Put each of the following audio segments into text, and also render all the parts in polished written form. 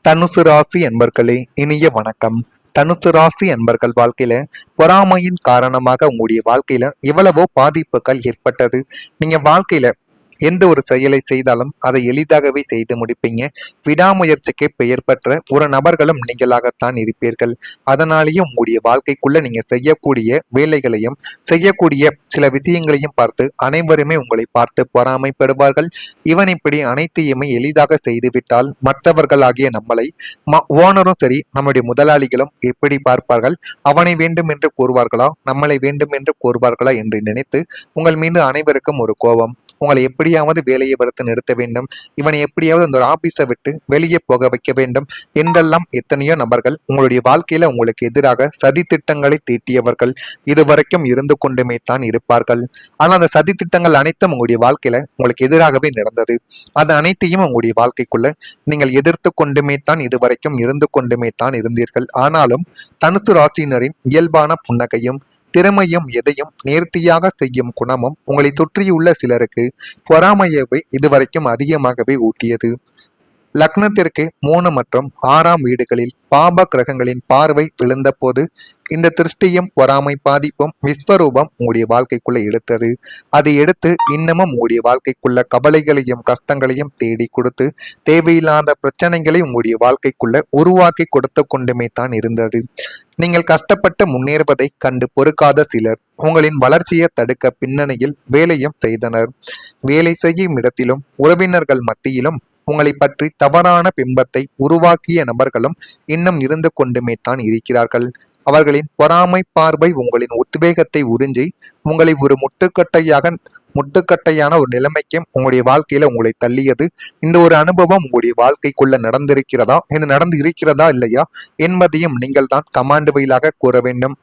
தனுசு ராசி என்பர்களே, இனிய வணக்கம். தனுசு ராசி என்பர்கள் வாழ்க்கையில பொறாமையின் காரணமாக உங்களுடைய வாழ்க்கையில எவ்வளவோ பாதிப்புகள் ஏற்பட்டது. நீங்க வாழ்க்கையில எந்த ஒரு செயலை செய்தாலும் அதை எளிதாகவே செய்து முடிப்பீங்க. விடாமுயற்சிக்கு பெயர் பெற்ற ஒரு நபர்களும் நீங்களாகத்தான் இருப்பீர்கள். அதனாலேயே உங்களுடைய வாழ்க்கைக்குள்ள நீங்க செய்யக்கூடிய வேலைகளையும் செய்யக்கூடிய சில விஷயங்களையும் பார்த்து அனைவருமே உங்களை பார்த்து பொறாமைப்படுவார்கள். இவன் இப்படி அனைத்தையுமே எளிதாக செய்துவிட்டால் மற்றவர்களாகிய நம்மளை ஓனரும் சரி நம்முடைய முதலாளிகளும் எப்படி பார்ப்பார்கள்? அவனை வேண்டும் என்று கூறுவார்களா, நம்மளை வேண்டும் என்று கூறுவார்களா என்று நினைத்து உங்கள் மீது அனைவருக்கும் ஒரு கோபம், உங்களை எப்படியாவது வேலையை வறுத்து நிறுத்த வேண்டும், இவனை எப்படியாவது அந்த ஆபீஸை விட்டு வெளியே போக வைக்க வேண்டும் என்றெல்லாம் எத்தனையோ நபர்கள் உங்களுடைய வாழ்க்கையில உங்களுக்கு எதிராக சதி திட்டங்களை தீட்டியவர்கள் இதுவரைக்கும் இருந்து கொண்டுமே தான் இருப்பார்கள். ஆனால் அந்த சதி திட்டங்கள் அனைத்தும் உங்களுடைய வாழ்க்கையில உங்களுக்கு எதிராகவே நடந்தது. அது அனைத்தையும் உங்களுடைய வாழ்க்கைக்குள்ள நீங்கள் எதிர்த்து கொண்டுமே தான் இதுவரைக்கும் இருந்து கொண்டுமே தான் இருந்தீர்கள். ஆனாலும் தனுசு ராசியினரின் இயல்பான புன்னகையும் திறமையும் எதையும் நேர்த்தியாக செய்யும் குணமும் உங்களை சுற்றியுள்ள சிலருக்கு பொறாமையவை இதுவரைக்கும் அதிகமாகவே ஊட்டியது. லக்னத்திற்கு 3 மற்றும் 6ஆம் வீடுகளில் பாப கிரகங்களின் பார்வை விழுந்த போது இந்த திருஷ்டியும் பொறாமை பாதிப்பும் விஸ்வரூபம் உங்களுடைய வாழ்க்கைக்குள்ள எடுத்தது. அதை எடுத்து இன்னமும் உங்களுடைய வாழ்க்கைக்குள்ள கவலைகளையும் கஷ்டங்களையும் தேடி கொடுத்து தேவையில்லாத பிரச்சனைகளை உங்களுடைய வாழ்க்கைக்குள்ள உருவாக்கி கொடுத்து கொண்டுமே தான் இருந்தது. நீங்கள் கஷ்டப்பட்டு முன்னேறுவதை கண்டு பொறுக்காத சிலர் உங்களின் வளர்ச்சியை தடுக்க பின்னணியில் வேலையும் செய்தனர். வேலை செய்யும் இடத்திலும் உறவினர்கள் மத்தியிலும் உங்களை பற்றி தவறான பிம்பத்தை உருவாக்கிய நபர்களும் இன்னும் இருந்து கொண்டுமே தான் இருக்கிறார்கள். அவர்களின் பொறாமை பார்வை உங்களின் உத்வேகத்தை உறிஞ்சி உங்களை ஒரு முட்டுக்கட்டையான ஒரு நிலைமைக்கும் உங்களுடைய வாழ்க்கையில உங்களை தள்ளியது. இந்த ஒரு அனுபவம் உங்களுடைய வாழ்க்கைக்குள்ள நடந்திருக்கிறதா, இது நடந்து இருக்கிறதா இல்லையா என்பதையும் நீங்கள் தான் கமாண்ட் வழியாக கூற வேண்டும்.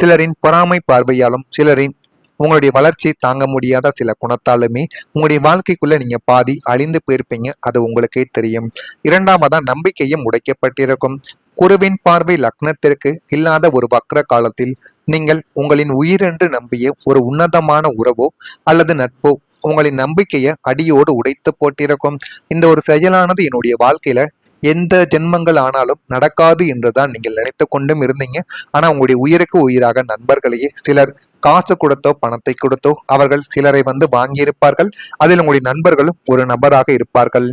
சிலரின் பொறாமை பார்வையாலும் சிலரின் உங்களுடைய வளர்ச்சி தாங்க முடியாத சில குணத்தாலுமே உங்களுடைய வாழ்க்கைக்குள்ள நீங்க பாதி அழிந்து போயிருப்பீங்க. அது உங்களுக்கே தெரியும். இரண்டாவதா நம்பிக்கையும் உடைக்கப்பட்டிருக்கும். குருவின் பார்வை லக்னத்திற்கு இல்லாத ஒரு வக்ர காலத்தில் நீங்கள் உங்களின் உயிரென்று நம்பிய ஒரு உன்னதமான உறவோ அல்லது நட்போ உங்களின் நம்பிக்கையை அடியோடு உடைத்து போட்டிருக்கும். இந்த ஒரு செயலானது என்னுடைய வாழ்க்கையில எந்த ஜென்மங்கள் ஆனாலும் நடக்காது என்றுதான் நீங்கள் நினைத்து கொண்டும் இருந்தீங்க. ஆனா உங்களுடைய உயிருக்கு உயிராக நண்பர்களையே சிலர் காசு கொடுத்தோ பணத்தை கொடுத்தோ அவர்கள் சிலரை வந்து வாங்கியிருப்பார்கள். அதில் உங்களுடைய நண்பர்களும் ஒரு நபராக இருப்பார்கள்.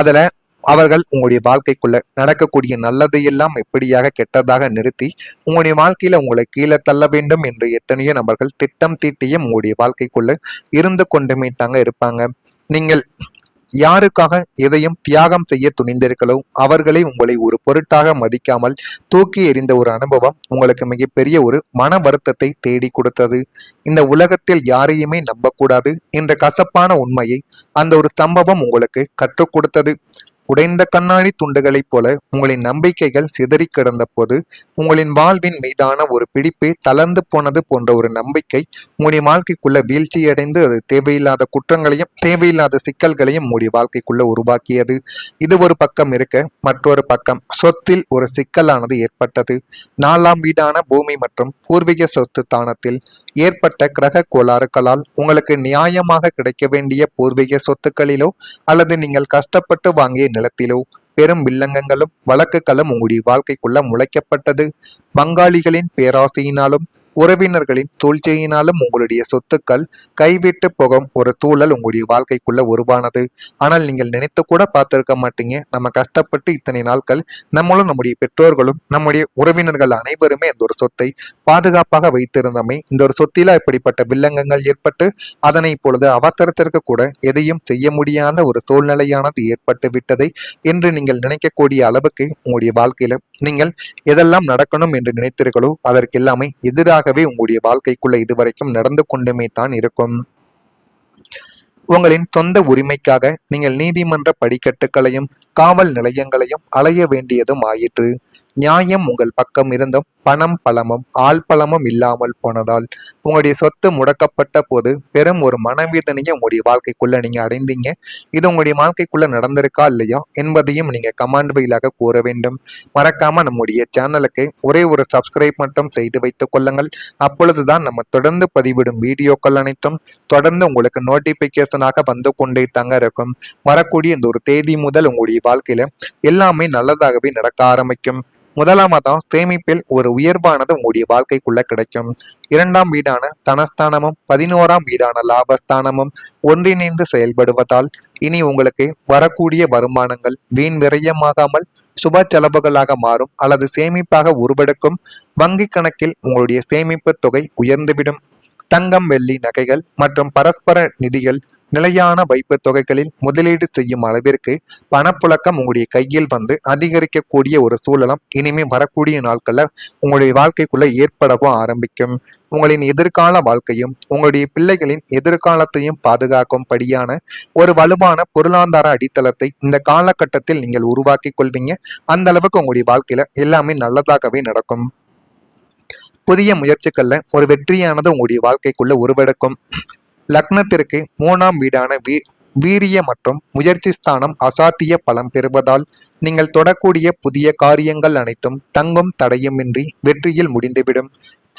அதுல அவர்கள் உங்களுடைய வாழ்க்கைக்குள்ள நடக்கக்கூடிய நல்லதையெல்லாம் எப்படியாக கெட்டதாக நிறுத்தி உங்களுடைய வாழ்க்கையில உங்களை கீழே தள்ள வேண்டும் என்று எத்தனையோ நபர்கள் திட்டம் தீட்டியும் உங்களுடைய வாழ்க்கைக்குள்ள இருந்து கொண்டுமே தாங்க இருப்பாங்க. நீங்கள் யாருக்காக எதையும் தியாகம் செய்ய துணிந்தீர்களோ அவர்களை உங்களை ஒரு பொருட்டாக மதிக்காமல் தூக்கி எறிந்த ஒரு அனுபவம் உங்களுக்கு மிகப்பெரிய ஒரு மன வருத்தத்தை தேடி கொடுத்தது. இந்த உலகத்தில் யாரையுமே நம்பக்கூடாது என்ற கசப்பான உண்மையை அந்த ஒரு சம்பவம் உங்களுக்கு கற்றுக் கொடுத்தது. உடைந்த கண்ணாடி துண்டுகளைப் போல உங்களின் நம்பிக்கைகள் சிதறி கிடந்த போது உங்களின் வாழ்வின் மீதான ஒரு பிடிப்பே தளர்ந்து போனது போன்ற ஒரு நம்பிக்கை உங்களுடைய வாழ்க்கைக்குள்ள வீழ்ச்சியடைந்து அது தேவையில்லாத குற்றங்களையும் தேவையில்லாத சிக்கல்களையும் உங்களுடைய வாழ்க்கைக்குள்ள உருவாக்கியது. இது ஒரு பக்கம் இருக்க மற்றொரு பக்கம் சொத்தில் ஒரு சிக்கலானது ஏற்பட்டது. 4ஆம் வீடான பூமி மற்றும் பூர்வீக சொத்து தானத்தில் ஏற்பட்ட கிரக கோளாறுகளால் உங்களுக்கு நியாயமாக கிடைக்க வேண்டிய பூர்வீக சொத்துக்களிலோ அல்லது நீங்கள் கஷ்டப்பட்டு வாங்கிய நிலத்திலோ பெரும் வில்லங்கங்களும் வழக்குகளும் உங்களுடைய வாழ்க்கைக்குள்ள முளைக்கப்பட்டது. பங்காளிகளின் பேராசையினாலும் உறவினர்களின் தூழ்ச்சியினாலும் உங்களுடைய சொத்துக்கள் கைவிட்டு போகும் ஒரு சூழல் உங்களுடைய வாழ்க்கைக்குள்ள உருவானது. ஆனால் நீங்கள் நினைத்து கூட பார்த்திருக்க மாட்டீங்க, நம்ம கஷ்டப்பட்டு இத்தனை நாட்கள் நம்மளும் நம்முடைய பெற்றோர்களும் நம்முடைய உறவினர்கள் அனைவருமே அந்த ஒரு சொத்தை பாதுகாப்பாக வைத்திருந்தோமே, இந்த ஒரு சொத்தில இப்படிப்பட்ட வில்லங்கங்கள் ஏற்பட்டு அதனை இப்பொழுது அவசரத்திற்கு கூட எதையும் செய்ய முடியாத ஒரு சூழ்நிலையானது ஏற்பட்டு விட்டதை என்று நீங்கள் நினைக்கக்கூடிய அளவுக்கு உங்களுடைய வாழ்க்கையில நீங்கள் எதெல்லாம் நடக்கணும் என்று நினைத்தீர்களோ அதற்கெல்லாமே எதிராகவே உங்களுடைய வாழ்க்கைக்குள்ள இதுவரைக்கும் நடந்து கொண்டுமே தான் இருக்கும். உங்களின் சொந்த உரிமைக்காக நீங்கள் நீதிமன்ற படிக்கட்டுகளையும் காவல் நிலையங்களையும் அலைய வேண்டியதும் ஆயிற்று. நியாயம் உங்கள் பக்கம் இருந்தும் பணம் பலமும் ஆள் பலமும் இல்லாமல் போனதால் உங்களுடைய சொத்து முடக்கப்பட்ட போது பெரும் ஒரு மனவேதனையை உங்களுடைய வாழ்க்கைக்குள்ள நீங்க அடைந்தீங்க. இது உங்களுடைய வாழ்க்கைக்குள்ள நடந்திருக்கா இல்லையா என்பதையும் நீங்க கமெண்ட் வாயிலாக கூற வேண்டும். மறக்காம நம்முடைய சேனலுக்கு ஒரே ஒரு சப்ஸ்கிரைப் மட்டும் செய்து வைத்துக் கொள்ளுங்கள். அப்பொழுதுதான் நம்ம தொடர்ந்து பதிவிடும் வீடியோக்கள் அனைத்தும் தொடர்ந்து உங்களுக்கு நோட்டிபிகேஷனாக வந்து கொண்டே தாங்க இருக்கும். வரக்கூடிய இந்த ஒரு தேதி முதல் உங்களுடைய வாழ்க்கையில எல்லாமே நல்லதாகவே நடக்க ஆரம்பிக்கும். முதலாமதான் சேமிப்பில் ஒரு உயர்வானது உங்களுடைய வாழ்க்கைக்குள்ள கிடைக்கும். இரண்டாம் வீடான தனஸ்தானமும் 11ஆம் வீடான லாபஸ்தானமும் ஒன்றிணைந்து செயல்படுவதால் இனி உங்களுக்கு வரக்கூடிய வருமானங்கள் வீண் விரயமாகாமல் சுப செலவுகளாக மாறும் அல்லது சேமிப்பாக உருவெடுக்கும். வங்கி கணக்கில் உங்களுடைய சேமிப்பு தொகை உயர்ந்துவிடும். தங்கம் வெள்ளி நகைகள் மற்றும் பரஸ்பர நிதிகள் நிலையான வைப்பு தொகைகளில் முதலீடு செய்யும் அளவிற்கு பணப்புழக்கம் உங்களுடைய கையில் வந்து அதிகரிக்கக்கூடிய ஒரு சூழலும் இனிமே வரக்கூடிய நாட்கள்ல உங்களுடைய வாழ்க்கைக்குள்ள ஏற்படவும் ஆரம்பிக்கும். உங்களின் எதிர்கால வாழ்க்கையும் உங்களுடைய பிள்ளைகளின் எதிர்காலத்தையும் பாதுகாக்கும் படியான ஒரு வலுவான பொருளாதார அடித்தளத்தை இந்த காலகட்டத்தில் நீங்கள் உருவாக்கி கொள்வீங்க. அந்த அளவுக்கு உங்களுடைய வாழ்க்கையில எல்லாமே நல்லதாகவே நடக்கும். புதிய முயற்சிகள்ல ஒரு வெற்றியானது உங்களுடைய வாழ்க்கைக்குள்ள உருவெடுக்கும். லக்னத்திற்கு 3ஆம் வீடான வீரிய மற்றும் முயற்சி ஸ்தானம் அசாத்திய பலம் பெறுவதால் நீங்கள் தொடக்கூடிய புதிய காரியங்கள் அனைத்தும் தங்கும் தடையுமின்றி வெற்றியில் முடிந்துவிடும்.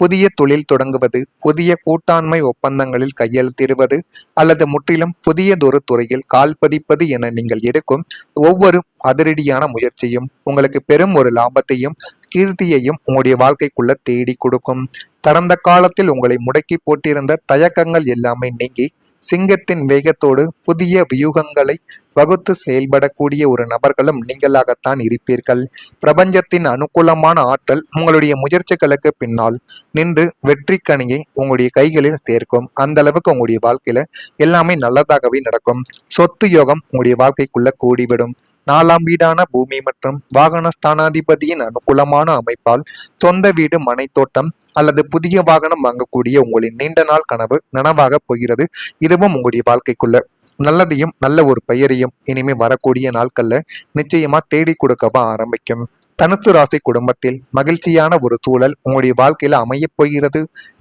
புதிய தொழில் தொடங்குவது, புதிய கூட்டாண்மை ஒப்பந்தங்களில் கையெழுத்திடுவது அல்லது முற்றிலும் புதியதொரு துறையில் கால் பதிப்பது என நீங்கள் எடுக்கும் ஒவ்வொரு அதிரடியான முயற்சியும் உங்களுக்கு பெரும் ஒரு லாபத்தையும் கீர்த்தியையும் உங்களுடைய வாழ்க்கைக்குள்ள தேடி கொடுக்கும். கடந்த காலத்தில் உங்களை முடக்கி போட்டிருந்த தயக்கங்கள் எல்லாமே நீங்கி சிங்கத்தின் வேகத்தோடு புதிய வியூகங்களை வகுத்து செயல்படக்கூடிய ஒரு நபர்களும் நீங்களாகத்தான் இருப்பீர்கள். பிரபஞ்சத்தின் அனுகூலமான ஆற்றல் உங்களுடைய முயற்சிகளுக்கு பின்னால் நின்று வெற்றி கனியை உங்களுடைய கைகளில் சேர்க்கும். அந்த அளவுக்கு உங்களுடைய வாழ்க்கையில எல்லாமே நல்லதாகவே நடக்கும். சொத்து யோகம் உங்களுடைய வாழ்க்கைக்குள்ள கூடிவிடும். 4ஆம் வீடான பூமி மற்றும் வாகன ஸ்தானாதிபதியின் அனுகூலமான அமைப்பால் சொந்த வீடு, மனை, தோட்டம் அல்லது புதிய வாகனம் வாங்கக்கூடிய உங்களின் நீண்ட நாள் கனவு நனவாக போகிறது. இதுவும் உங்களுடைய வாழ்க்கைக்குள்ள நல்லதையும் நல்ல ஒரு பெயரையும் இனிமே வரக்கூடிய நாட்கள்ல நிச்சயமா தேடி கொடுக்கவா ஆரம்பிக்கும். தனுசு ராசி குடும்பத்தில் மகிழ்ச்சியான ஒரு சூழல் உங்களுடைய வாழ்க்கையில அமையப் போகிறது.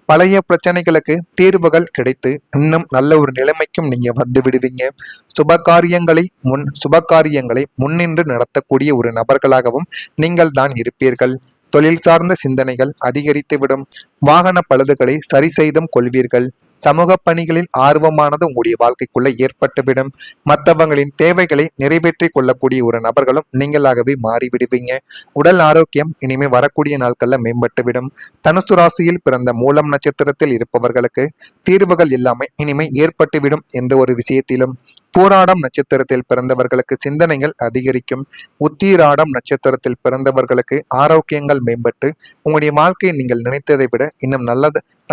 பழைய பிரச்சனைகளுக்கு தீர்வுகள் கிடைத்து இன்னும் நல்ல ஒரு நிலைமைக்கும் நீங்க வந்து விடுவீங்க. சுபகாரியங்களை முன்னின்று நடத்தக்கூடிய ஒரு நபர்களாகவும் நீங்கள் தான் இருப்பீர்கள். தொழில் சார்ந்த சிந்தனைகள் அதிகரித்துவிடும். வாகன பழுதுகளை சரி செய்தும் கொள்வீர்கள். சமூக பணிகளில் ஆர்வமானது உங்களுடைய வாழ்க்கைக்குள்ள ஏற்பட்டுவிடும். மற்றவங்களின் தேவைகளை நிறைவேற்றி கொள்ளக்கூடிய ஒரு நபர்களும் நீங்களாகவே மாறிவிடுவீங்க. உடல் ஆரோக்கியம் இனிமே வரக்கூடிய நாட்கள்ல மேம்பட்டுவிடும். தனுசு ராசியில் பிறந்த மூலம் நட்சத்திரத்தில் இருப்பவர்களுக்கு தீர்வுகள் எல்லாமே இனிமே ஏற்பட்டுவிடும். எந்த ஒரு விஷயத்திலும் பூராடம் நட்சத்திரத்தில் பிறந்தவர்களுக்கு சிந்தனைகள் அதிகரிக்கும். உத்திராடம் நட்சத்திரத்தில் பிறந்தவர்களுக்கு ஆரோக்கியங்கள் மேம்பட்டு உங்களுடைய வாழ்க்கையை நீங்கள் நினைத்ததை விட இன்னும்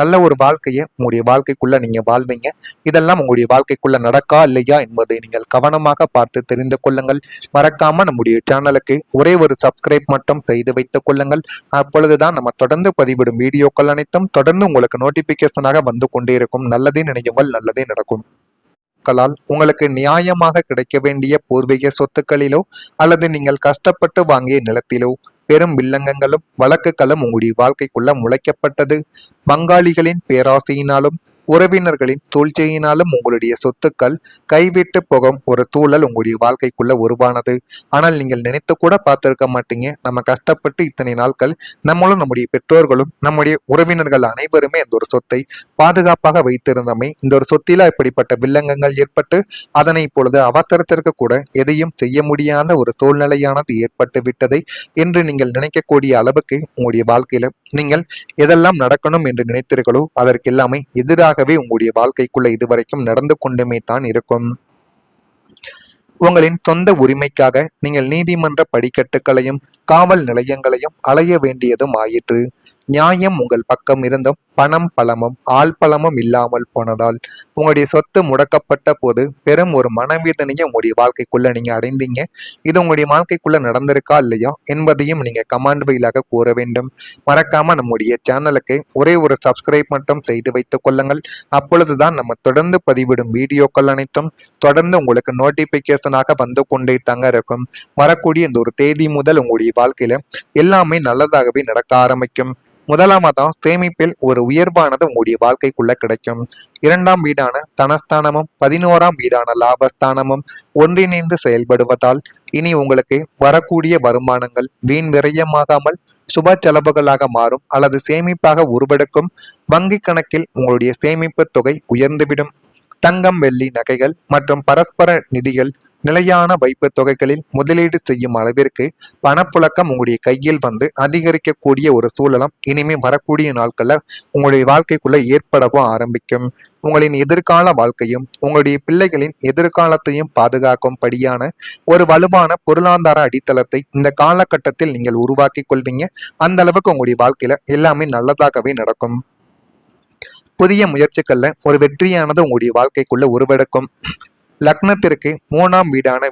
நல்ல ஒரு வாழ்க்கையை உங்களுடைய வாழ்க்கைக்குள்ள நீங்க வாழ்வீங்க. இதெல்லாம் உங்களுடைய வாழ்க்கைக்குள்ள நடக்கா இல்லையா என்பதை நீங்கள் கவனமாக பார்த்து தெரிந்து கொள்ளுங்கள். மறக்காம நம்முடைய சேனலுக்கு ஒரே ஒரு சப்ஸ்கிரைப் மட்டும் செய்து வைத்துக் கொள்ளுங்கள். அப்பொழுதுதான் நம்ம தொடர்ந்து பதிவிடும் வீடியோக்கள் அனைத்தும் தொடர்ந்து உங்களுக்கு நோட்டிபிகேஷனாக வந்து கொண்டே இருக்கும். நல்லதே நினையுங்கள், நல்லதே நடக்கும். உங்களுக்கு நியாயமாக கிடைக்க வேண்டிய பூர்வீக சொத்துக்களிலோ அல்லது நீங்கள் கஷ்டப்பட்டு வாங்கிய நிலத்திலோ பெரும் வில்லங்கங்களும் வழக்குகளும் உங்களுடைய வாழ்க்கைக்குள்ள முளைக்கப்பட்டது. பங்காளிகளின் பேராசையினாலும் உறவினர்களின் சூழ்ச்சியினாலும் உங்களுடைய சொத்துக்கள் கைவிட்டு போகும் ஒரு சூழல் உங்களுடைய வாழ்க்கைக்குள்ள உருவானது. ஆனால் நீங்கள் நினைத்து கூட பார்த்திருக்க மாட்டீங்க, நம்ம கஷ்டப்பட்டு இத்தனை நாட்கள் நம்மளும் நம்முடைய பெற்றோர்களும் நம்முடைய உறவினர்கள் அனைவருமே இந்த ஒரு சொத்தை பாதுகாப்பாக வைத்திருந்தோமே, இந்த ஒரு சொத்தில இப்படிப்பட்ட வில்லங்கங்கள் ஏற்பட்டு அதனை இப்பொழுது அவசரத்திற்கு கூட எதையும் செய்ய முடியாத ஒரு சூழ்நிலையானது ஏற்பட்டு விட்டதை என்று நீங்கள் நினைக்கக்கூடிய அளவுக்கு உங்களுடைய வாழ்க்கையில நீங்கள் எதெல்லாம் நடக்கணும் என்று நினைத்தீர்களோ அதற்கெல்லாமே எதிராகவே உங்களுடைய வாழ்க்கைக்குள்ள இதுவரைக்கும் நடந்து கொண்டுமே தான் இருக்கும். உங்களின் சொந்த உரிமைக்காக நீங்கள் நீதிமன்ற படிக்கட்டுகளையும் காவல் நிலையங்களையும் அலைய வேண்டியதும் ஆயிற்று. நியாயம் உங்கள் பக்கம் இருந்தும் பணம் பலமும் ஆள் பலமும் இல்லாமல் போனதால் உங்களுடைய சொத்து முடக்கப்பட்ட போது பெரும் ஒரு மனவேதனையை உங்களுடைய வாழ்க்கைக்குள்ள நீங்க அடைந்தீங்க. இது உங்களுடைய வாழ்க்கைக்குள்ள நடந்திருக்கா இல்லையா என்பதையும் நீங்க கமெண்ட் வழியாக கூற வேண்டும். மறக்காம நம்முடைய சேனலுக்கு ஒரே ஒரு சப்ஸ்கிரைப் மட்டும் செய்து வைத்துக் கொள்ளுங்கள். அப்பொழுதுதான் நம்ம தொடர்ந்து பதிவிடும் வீடியோக்கள் அனைத்தும் தொடர்ந்து உங்களுக்கு நோட்டிபிகேஷனாக வந்து கொண்டே தாங்க இருக்கும். வரக்கூடிய இந்த ஒரு தேதி முதல் உங்களுடைய வாழ்க்கையில எல்லாமே நல்லதாகவே நடக்க ஆரம்பிக்கும். முதலாவதா சேமிப்பில் ஒரு உயர்வானது உங்களுடைய வாழ்க்கைக்குள்ள கிடைக்கும். இரண்டாம் வீடான தனஸ்தானமும் 11ஆம் வீடான லாபஸ்தானமும் ஒன்றிணைந்து செயல்படுவதால் இனி உங்களுக்கு வரக்கூடிய வருமானங்கள் வீண் விரயமாகாமல் சுப செலவுகளாக மாறும் அல்லது சேமிப்பாக உருவெடுக்கும். வங்கி கணக்கில் உங்களுடைய சேமிப்பு தொகை உயர்ந்துவிடும். தங்கம் வெள்ளி நகைகள் மற்றும் பரஸ்பர நிதிகள் நிலையான வைப்பு தொகைகளில் முதலீடு செய்யும் அளவிற்கு பணப்புழக்கம் உங்களுடைய கையில் வந்து அதிகரிக்கக்கூடிய ஒரு சூழலம் இனிமே வரக்கூடிய நாட்கள்ல உங்களுடைய வாழ்க்கைக்குள்ள ஏற்படவும் ஆரம்பிக்கும். உங்களின் எதிர்கால வாழ்க்கையும் உங்களுடைய பிள்ளைகளின் எதிர்காலத்தையும் பாதுகாக்கும் படியான ஒரு வலுவான பொருளாதார அடித்தளத்தை இந்த காலகட்டத்தில் நீங்கள் உருவாக்கி கொள்வீங்க. அந்த அளவுக்கு உங்களுடைய வாழ்க்கையில எல்லாமே நல்லதாகவே நடக்கும். புதிய முயற்சிகள்ல ஒரு வெற்றியானது உங்களுடைய வாழ்க்கைக்குள்ள உருவெடுக்கும். லக்னத்திற்கு 3ஆம் வீடான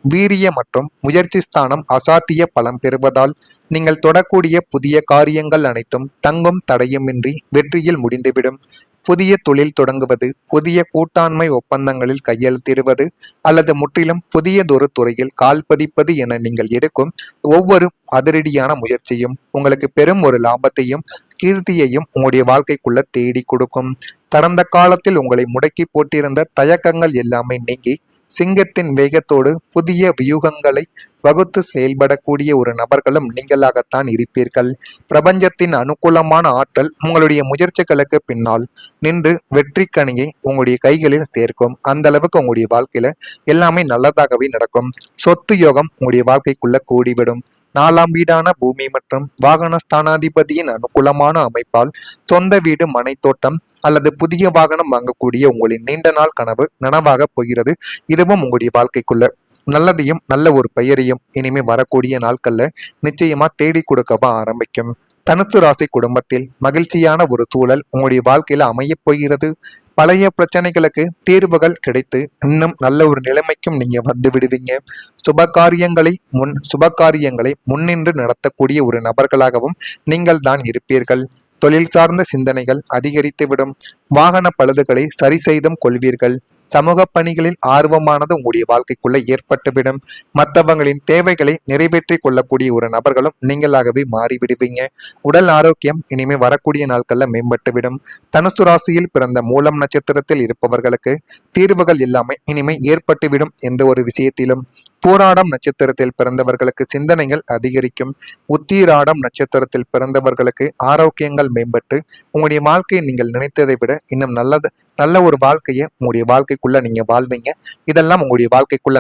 வீரிய மற்றும் முயற்சி ஸ்தானம் அசாத்திய பலம் பெறுவதால் நீங்கள் தொடக்கூடிய புதிய காரியங்கள் அனைத்தும் தங்கும் தடையுமின்றி வெற்றியில் முடிந்துவிடும். புதிய தொழில் தொடங்குவது, புதிய கூட்டாண்மை ஒப்பந்தங்களில் கையெழுத்திடுவது அல்லது முற்றிலும் புதியதொரு துறையில் கால் பதிப்பது என நீங்கள் எடுக்கும் ஒவ்வொரு அதிரடியான முயற்சியும் உங்களுக்கு பெரும் ஒரு லாபத்தையும் கீர்த்தியையும் உங்களுடைய வாழ்க்கைக்குள்ள தேடி கொடுக்கும். கடந்த காலத்தில் உங்களை முடக்கி போட்டிருந்த தயக்கங்கள் எல்லாமே நீங்கி சிங்கத்தின் வேகத்தோடு புதிய வியூகங்களை வகுத்து செயல்படக்கூடிய ஒரு நபர்களும் நீங்களாகத்தான் இருப்பீர்கள். பிரபஞ்சத்தின் அனுகூலமான ஆற்றல் உங்களுடைய முயற்சிகளுக்கு பின்னால் நின்று வெற்றி கனியை உங்களுடைய கைகளில் சேர்க்கும். அந்த அளவுக்கு உங்களுடைய வாழ்க்கையில எல்லாமே நல்லதாகவே நடக்கும். சொத்து யோகம் உங்களுடைய வாழ்க்கைக்குள்ள கூடிவிடும். 4ஆம் வீடான பூமி மற்றும் வாகன ஸ்தானாதிபதியின் அனுகூலமான அமைப்பால் சொந்த வீடு, மனை, தோட்டம் அல்லது புதிய வாகனம் வாங்கக்கூடிய உங்களின் நீண்ட நாள் கனவு நனவாக போகிறது. இதுவும் உங்களுடைய வாழ்க்கைக்குள்ள நல்லதையும் நல்ல ஒரு பெயரையும் இனிமே வரக்கூடிய நாட்கள்ல நிச்சயமா தேடி கொடுக்கவா ஆரம்பிக்கும். தனுசு ராசி குடும்பத்தில் மகிழ்ச்சியான ஒரு சூழல் உங்களுடைய வாழ்க்கையில அமைய போகிறது. பழைய பிரச்சனைகளுக்கு தீர்வுகள் கிடைத்து இன்னும் நல்ல ஒரு நிலைமைக்கும் நீங்க வந்து விடுவீங்க. சுபகாரியங்களை முன்னின்று நடத்தக்கூடிய ஒரு நபர்களாகவும் நீங்கள் தான் இருப்பீர்கள். தொழில் சார்ந்த சிந்தனைகள் அதிகரித்துவிடும். வாகன பழுதுகளை சரி செய்தும் கொள்வீர்கள். சமூக பணிகளில் ஆர்வமானது உங்களுடைய வாழ்க்கைக்குள்ள ஏற்பட்டுவிடும். மற்றவங்களின் தேவைகளை நிறைவேற்றி கொள்ளக்கூடிய ஒரு நபர்களும் நீங்களாகவே மாறிவிடுவீங்க. உடல் ஆரோக்கியம் இனிமே வரக்கூடிய நாட்கள்ல மேம்பட்டுவிடும். தனுசு ராசியில் பிறந்த மூலம் நட்சத்திரத்தில் இருப்பவர்களுக்கு தீர்வுகள் எல்லாமே இனிமே ஏற்பட்டுவிடும். எந்த ஒரு விஷயத்திலும் பூராடம் நட்சத்திரத்தில் பிறந்தவர்களுக்கு சிந்தனைகள் அதிகரிக்கும். உத்திராடம் நட்சத்திரத்தில் பிறந்தவர்களுக்கு ஆரோக்கியங்கள் மேம்பட்டு உங்களுடைய வாழ்க்கையை நீங்கள் நினைத்ததை விட இன்னும் நல்ல ஒரு வாழ்க்கையை உங்களுடைய வாழ்க்கைக்குள்ள நீங்க வாழ்வீங்க. இதெல்லாம் உங்களுடைய வாழ்க்கைக்குள்ள